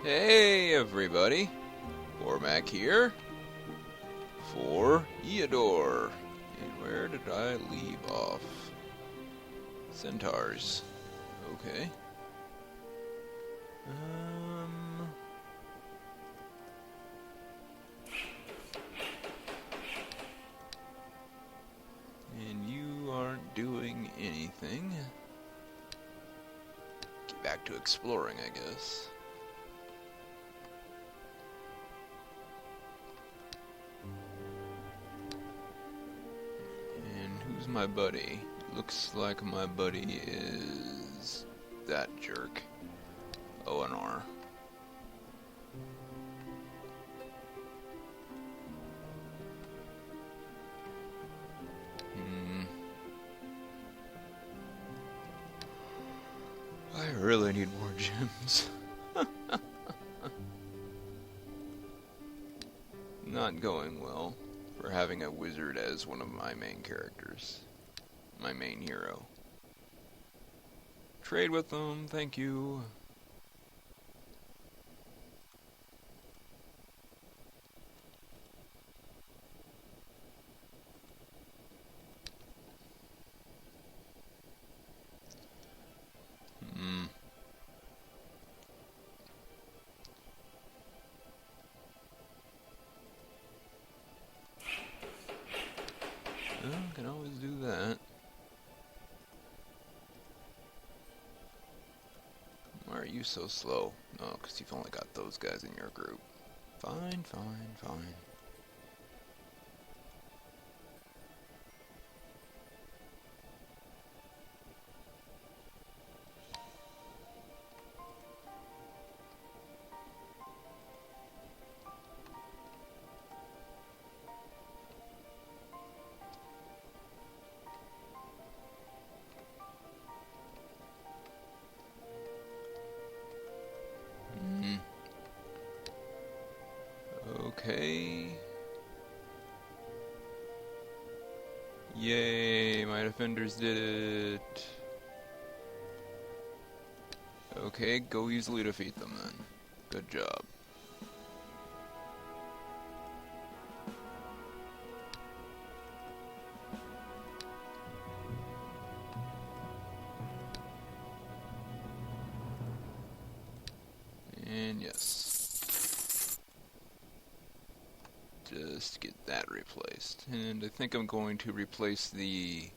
Hey everybody, Bormac here for Eador. And where did I leave off? Centaurs. Okay. And you aren't doing anything. Get back to exploring, I guess. Who's my buddy? Looks like my buddy is that jerk. Eador. I really need more gems. Not going well for having a wizard as one of my main characters. My main hero. Trade with them, thank you. Well, can always do that. Why are you so slow? Oh, because you've only got those guys in your group. Fine, fine, fine. Okay. Yay, my defenders did it. Okay, go easily defeat them then. Good job. And yes. Just get that replaced. And I think I'm going to replace the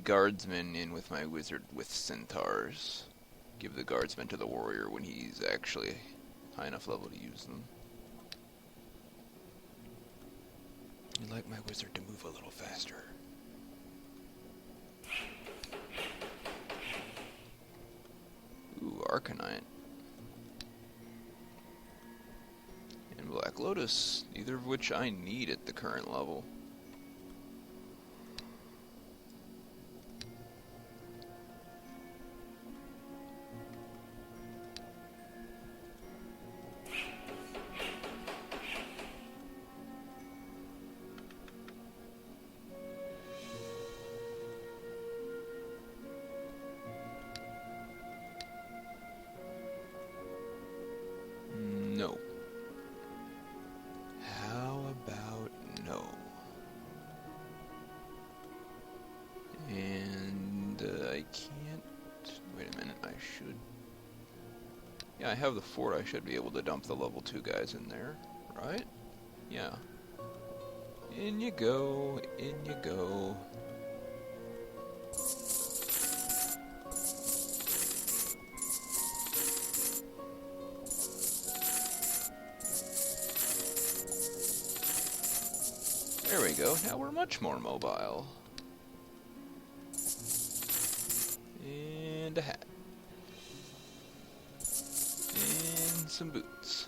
guardsman in with my wizard with centaurs. Give the guardsman to the warrior when he's actually high enough level to use them. I'd like my wizard to move a little faster. Ooh, Arcanite. And Black Lotus, neither of which I need at the current level. No. How about no? And I can't... Wait a minute, I should... Yeah, I have the fort. I should be able to dump the level 2 guys in there, right? Yeah. In you go, in you go. There we go, now we're much more mobile. And a hat. And some boots.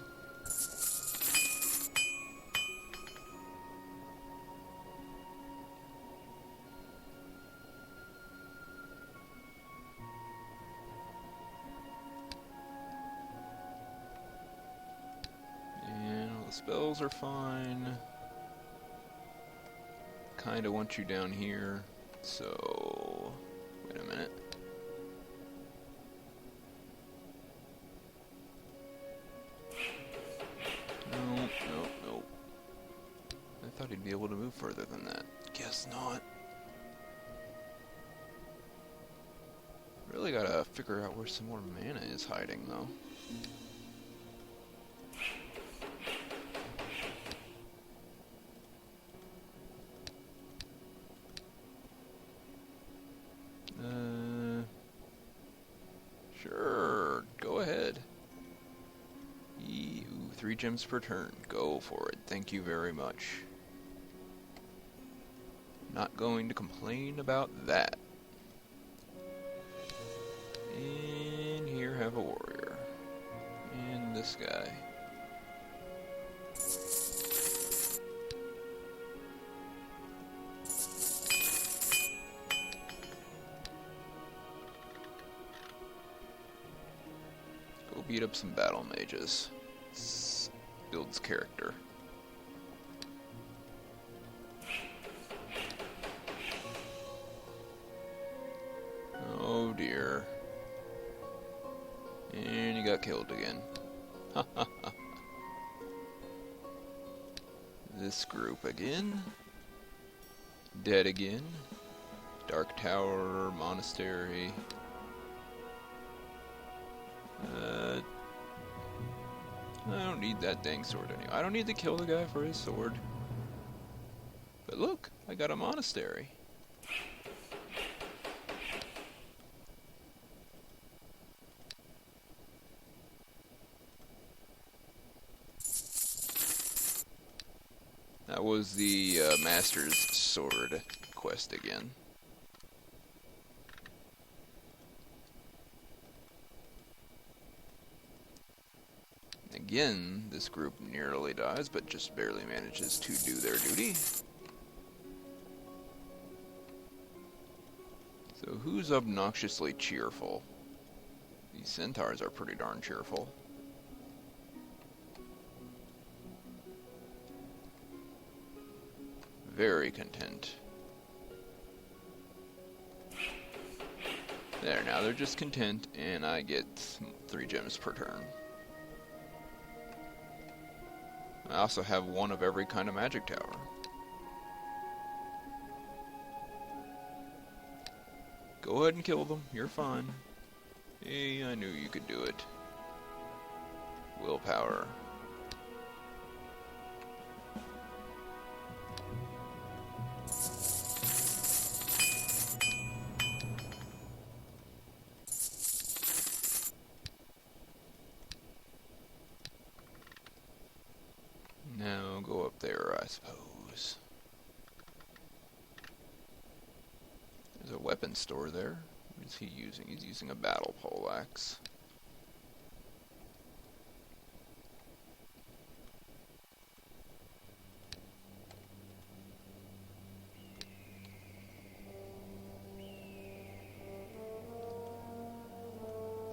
And all the spells are fine. Kinda want you down here, so... Wait a minute. Gotta figure out where some more mana is hiding, though. Sure, go ahead. Ooh, 3 gems per turn. Go for it. Thank you very much. Not going to complain about that. And here have a warrior. And this guy. Go beat up some battle mages. Builds character. Oh dear. And you got killed again. This group again. Dead again. Dark Tower, Monastery. I don't need that dang sword anymore. I don't need to kill the guy for his sword. But look, I got a monastery. That was the Master's Sword quest again. Again, this group nearly dies, but just barely manages to do their duty. So who's obnoxiously cheerful? These centaurs are pretty darn cheerful. Very content. There, now they're just content, and I get 3 gems per turn. I also have 1 of every kind of magic tower. Go ahead and kill them, you're fine. Hey, I knew you could do it. Willpower. Now go up there, I suppose. There's a weapon store there. What is he using? He's using a battle poleaxe.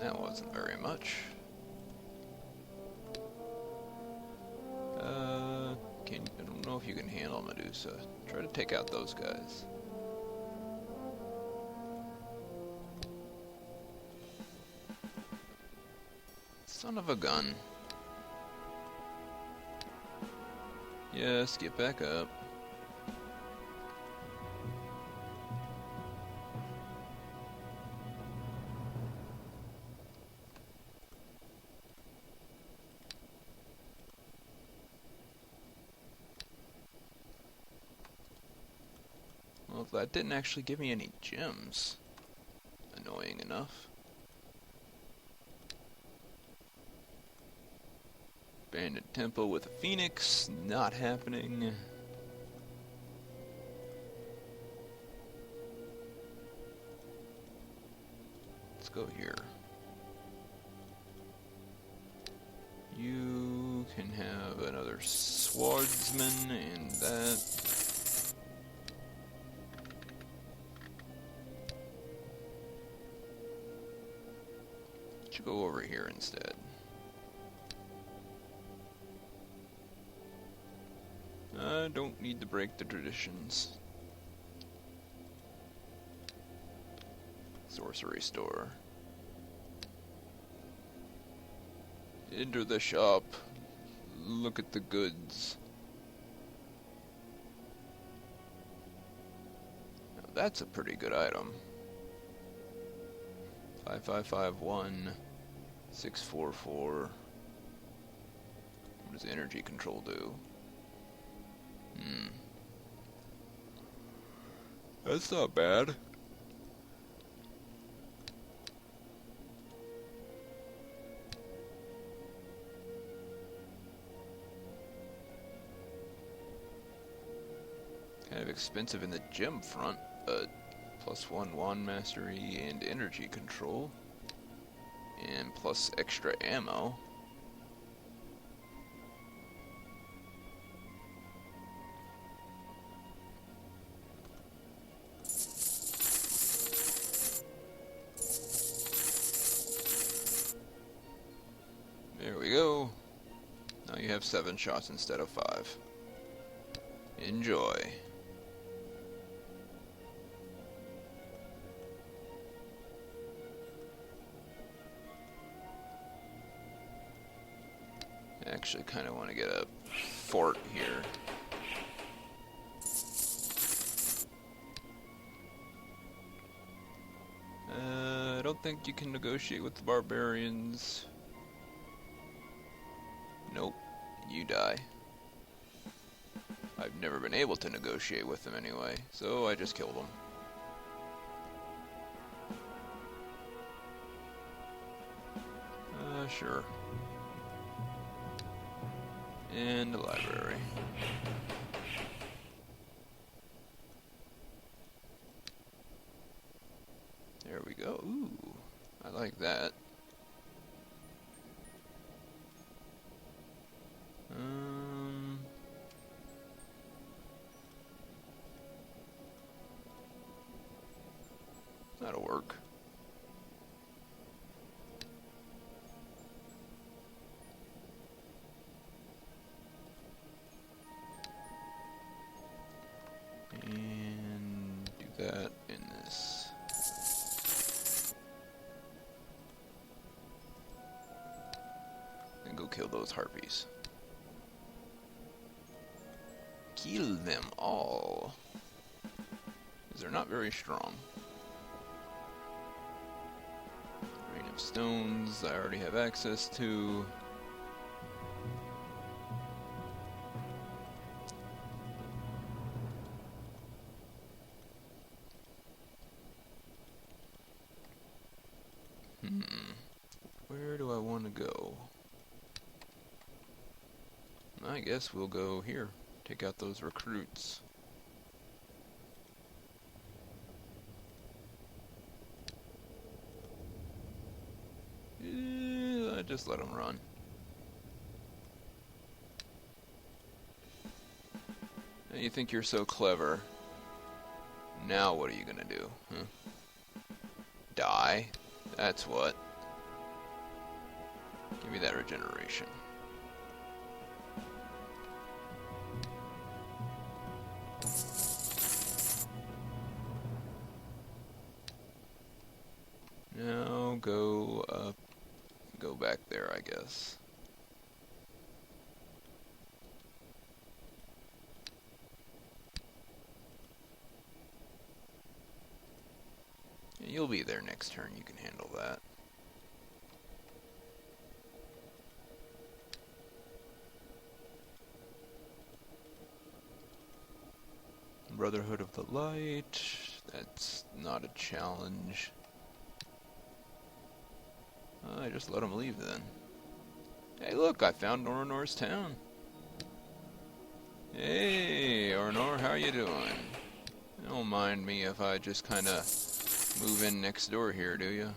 That wasn't very much. I don't know if you can handle Medusa. Try to take out those guys. Son of a gun. Yes, get back up. Well, that didn't actually give me any gems. Annoying enough. Bandit Temple with a Phoenix, not happening. Let's go here. You can have another swordsman and that. Should go over here instead. I don't need to break the traditions. Sorcery store. Enter the shop. Look at the goods. Now that's a pretty good item. 5551 644. What does energy control do? That's not bad. Kind of expensive in the gem front, but +1 wand mastery and energy control. And plus extra ammo. There we go. Now you have 7 shots instead of 5. Enjoy. I actually kind of want to get a fort here. I don't think you can negotiate with the barbarians. Nope, you die. I've never been able to negotiate with them anyway, so I just killed them. Sure. And a library. There we go. Ooh, I like that. That'll work. And do that in this. And go kill those harpies. Kill them all. Because they're not very strong. Rain of stones I already have access to. Where do I want to go? I guess we'll go here. Take out those recruits. Just let them run. You think you're so clever. Now what are you gonna do? Huh? Die? That's what. Give me that regeneration. Now go up. Go back there, I guess. You'll be there next turn, you can handle that. Brotherhood of the Light, that's not a challenge. I just let him leave then. Hey look, I found Ornor's town. Hey Ornor, how you doing? Don't mind me if I just kinda move in next door here, do you?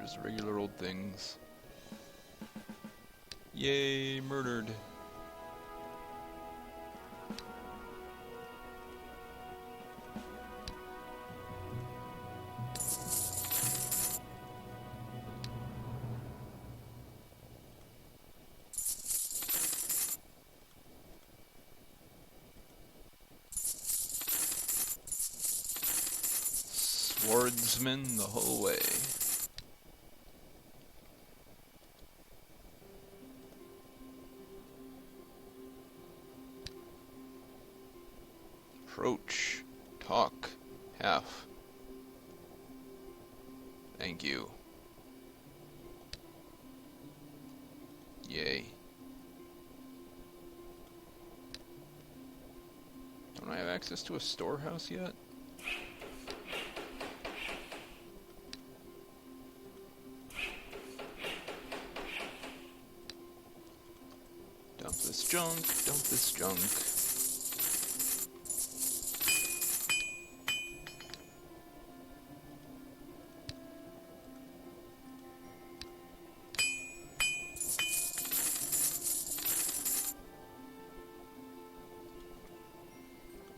Just regular old things. Yay, murdered. Swordsman the whole way. Approach. Talk. Half. Thank you. Yay. Don't I have access to a storehouse yet? Dump this junk, dump this junk.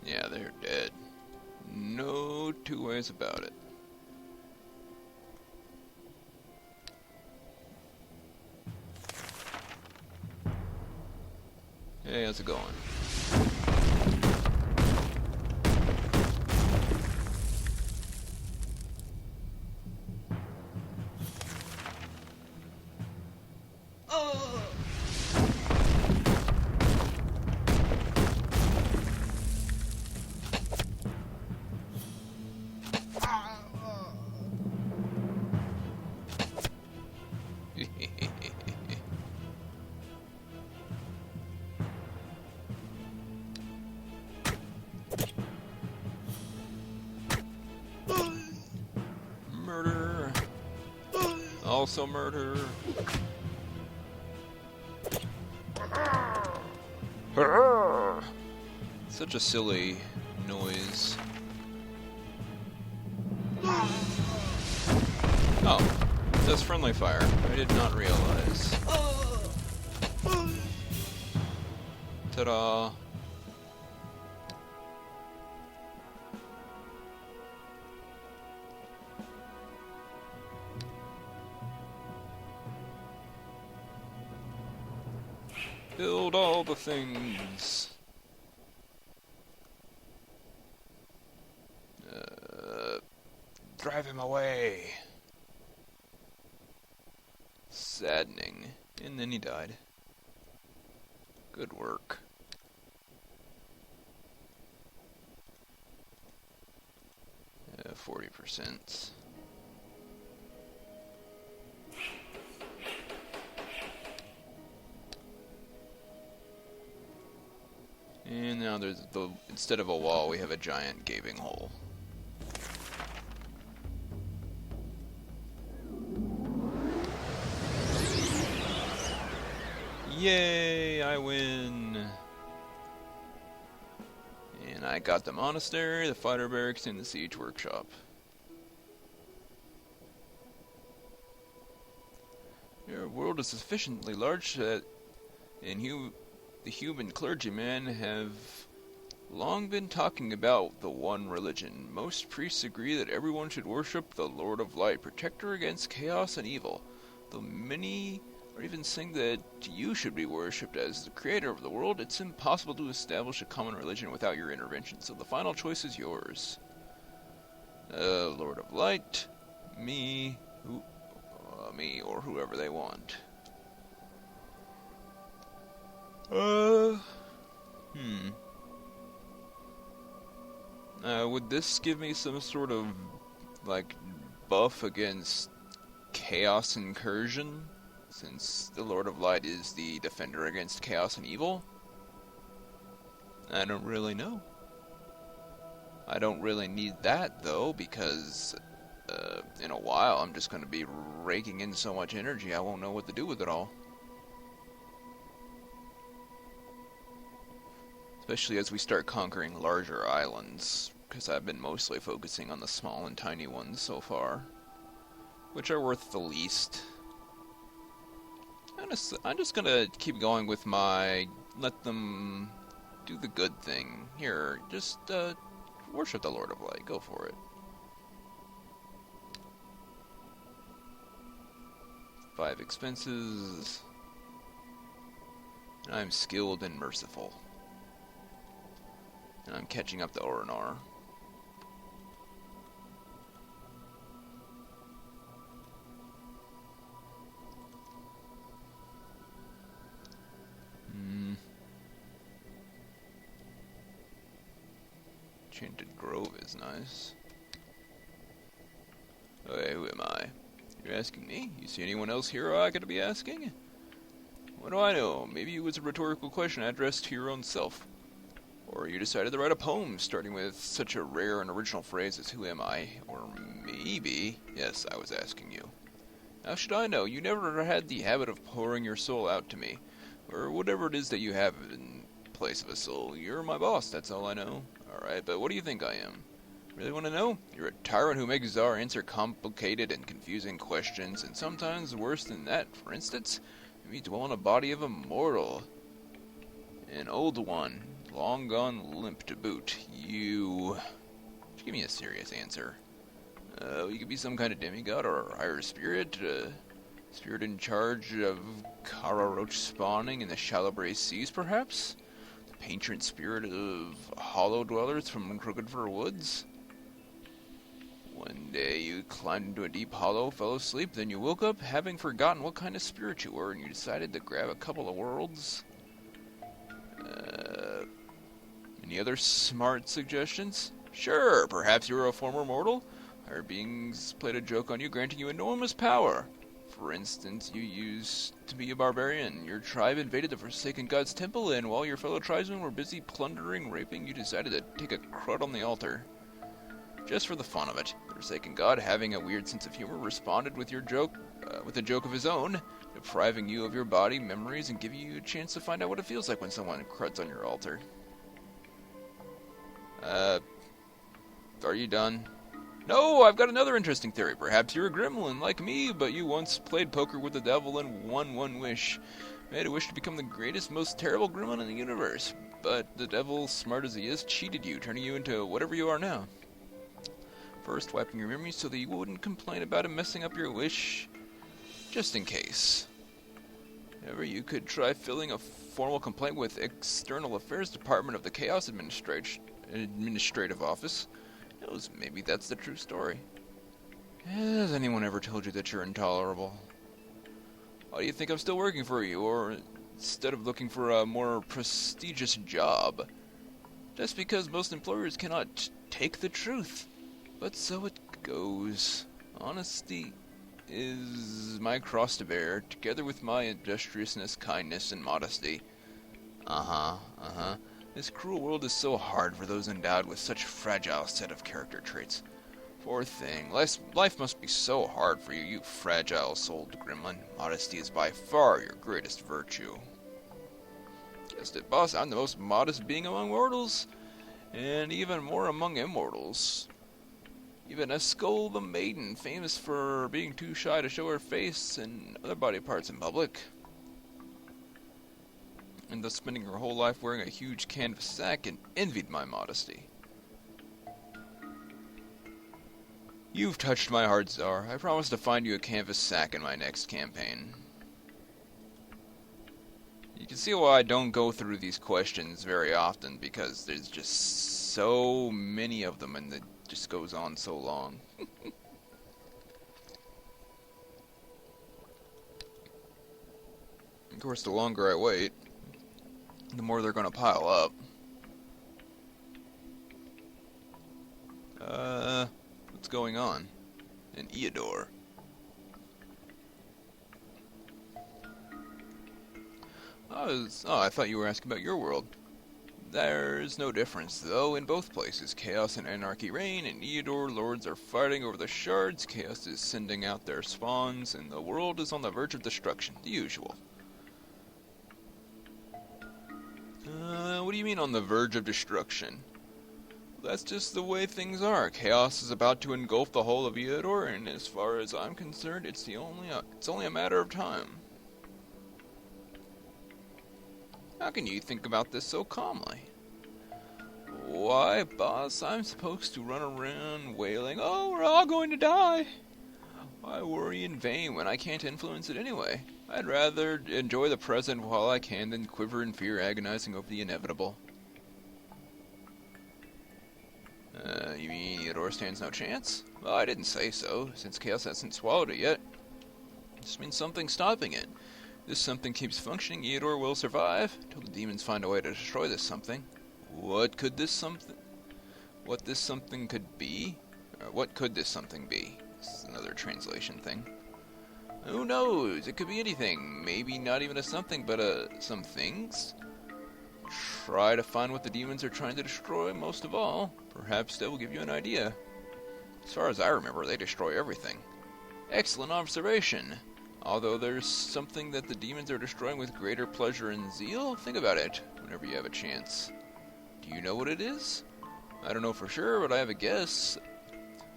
Yeah, they're dead. No two ways about it. Hey, how's it going? Murder. Also murder. Such a silly noise. Oh, that's friendly fire. I did not realize. Ta-da! Build all the things. Drive him away. Saddening. And then he died. Good work. Yeah, 40%. And now there's instead of a wall, we have a giant gaping hole. Yay, I win! And I got the monastery, the fighter barracks, and the siege workshop. Your world is sufficiently large that the human clergymen have long been talking about the one religion. Most priests agree that everyone should worship the Lord of Light, protector against chaos and evil, though many or even saying that you should be worshipped as the creator of the world. It's impossible to establish a common religion without your intervention, so the final choice is yours. Lord of Light, me, me, or whoever they want. Would this give me some sort of, like, buff against chaos incursion? Since the Lord of Light is the defender against chaos and evil? I don't really know. I don't really need that, though, because in a while I'm just going to be raking in so much energy I won't know what to do with it all. Especially as we start conquering larger islands, because I've been mostly focusing on the small and tiny ones so far, which are worth the least. I'm just gonna keep going with my let them do the good thing. Here, just worship the Lord of Light. Go for it. 5 expenses. And I'm skilled and merciful. And I'm catching up to Orinar. Enchanted Grove is nice. Hey, who am I? You're asking me? You see anyone else here I could be asking? What do I know? Maybe it was a rhetorical question addressed to your own self. Or you decided to write a poem starting with such a rare and original phrase as who am I? Or maybe... Yes, I was asking you. How should I know? You never had the habit of pouring your soul out to me. Or whatever it is that you have in place of a soul. You're my boss, that's all I know. Alright, but what do you think I am? Really want to know? You're a tyrant who makes Czar answer complicated and confusing questions, and sometimes worse than that. For instance, you dwell in a body of a mortal. An old one, long gone limp to boot. You give me a serious answer. You could be some kind of demigod or higher spirit, spirit in charge of Kara Roach spawning in the shallow brae seas, perhaps? The patron spirit of hollow dwellers from Crooked Fir Woods? One day you climbed into a deep hollow, fell asleep, then you woke up having forgotten what kind of spirit you were, and you decided to grab a couple of worlds. Any other smart suggestions? Sure, perhaps you were a former mortal? Higher beings played a joke on you, granting you enormous power. For instance, you used to be a barbarian. Your tribe invaded the Forsaken God's temple, and while your fellow tribesmen were busy plundering, raping, you decided to take a crud on the altar. Just for the fun of it. The Forsaken God, having a weird sense of humor, responded with with a joke of his own, depriving you of your body, memories, and giving you a chance to find out what it feels like when someone cruds on your altar. Are you done? No, I've got another interesting theory. Perhaps you're a gremlin like me, but you once played poker with the devil and won one wish. Made a wish to become the greatest, most terrible gremlin in the universe. But the devil, smart as he is, cheated you, turning you into whatever you are now. First, wiping your memories so that you wouldn't complain about him messing up your wish, just in case. However, you could try filling a formal complaint with External Affairs Department of the Chaos Administrative Office. Who knows, maybe that's the true story. Has anyone ever told you that you're intolerable? Why do you think I'm still working for you, or instead of looking for a more prestigious job? Just because most employers cannot take the truth. But so it goes. Honesty is my cross to bear, together with my industriousness, kindness, and modesty. This cruel world is so hard for those endowed with such fragile set of character traits. Poor thing. Life must be so hard for you, you fragile-souled gremlin. Modesty is by far your greatest virtue. Guessed it, boss. I'm the most modest being among mortals, and even more among immortals. Even Escol the Maiden, famous for being too shy to show her face and other body parts in public, and thus spending her whole life wearing a huge canvas sack, and envied my modesty. You've touched my heart, Czar. I promise to find you a canvas sack in my next campaign. You can see why I don't go through these questions very often, because there's just so many of them, and it just goes on so long. Of course, the longer I wait, the more they're going to pile up. What's going on in Eador? I thought you were asking about your world. There's no difference, though. In both places, chaos and anarchy reign. In Eador, lords are fighting over the shards, chaos is sending out their spawns, and the world is on the verge of destruction. The usual. What do you mean on the verge of destruction? That's just the way things are. Chaos is about to engulf the whole of Eador, and as far as I'm concerned, it's only a matter of time. How can you think about this so calmly? Why, boss, I'm supposed to run around wailing, "Oh, we're all going to die." Why worry in vain when I can't influence it anyway? I'd rather enjoy the present while I can than quiver in fear, agonizing over the inevitable. You mean Eador stands no chance? Well, I didn't say so, since chaos hasn't swallowed it yet. It just means something's stopping it. If this something keeps functioning, Eador will survive, till the demons find a way to destroy this something. What could this something... what this something could be? What could this something be? This is another translation thing. Who knows? It could be anything. Maybe not even a something, but some things. Try to find what the demons are trying to destroy most of all. Perhaps that will give you an idea. As far as I remember, they destroy everything. Excellent observation. Although there's something that the demons are destroying with greater pleasure and zeal, think about it whenever you have a chance. Do you know what it is? I don't know for sure, but I have a guess.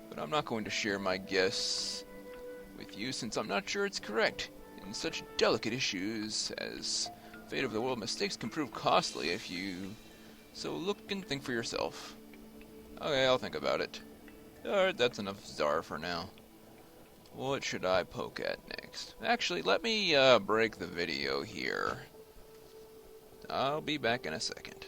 But I'm not going to share my guess with you since I'm not sure it's correct. In such delicate issues as fate of the world, mistakes can prove costly if you... So look and think for yourself. Okay, I'll think about it. Alright, that's enough Czar for now. What should I poke at next? Actually, let me break the video here. I'll be back in a second.